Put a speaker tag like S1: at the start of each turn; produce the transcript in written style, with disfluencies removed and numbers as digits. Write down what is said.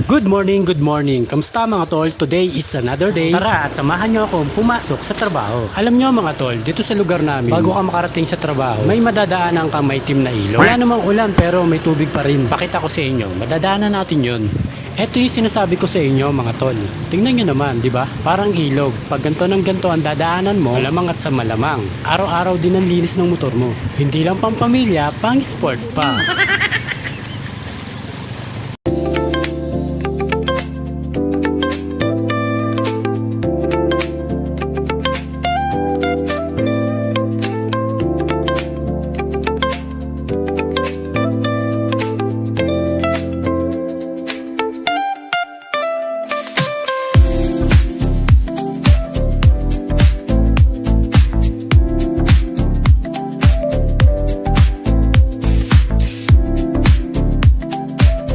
S1: Good morning, good morning. Kamusta mga tol? Today is another day. Tara at samahan nyo akong pumasok sa trabaho. Alam nyo mga tol, dito sa lugar namin, bago ka makarating sa trabaho, may madadaanan kang may itim na ilog. Wala namang ulan pero may tubig pa rin. Pakita ko sa inyo, madadaanan natin yun. Ito yung sinasabi ko sa inyo mga tol. Tingnan nyo naman, di ba? Parang ilog. Pag ganto ng ganto ang dadaanan mo, malamang at sa malamang. Araw-araw din ang linis ng motor mo. Hindi lang pang pamilya, pang sport pa.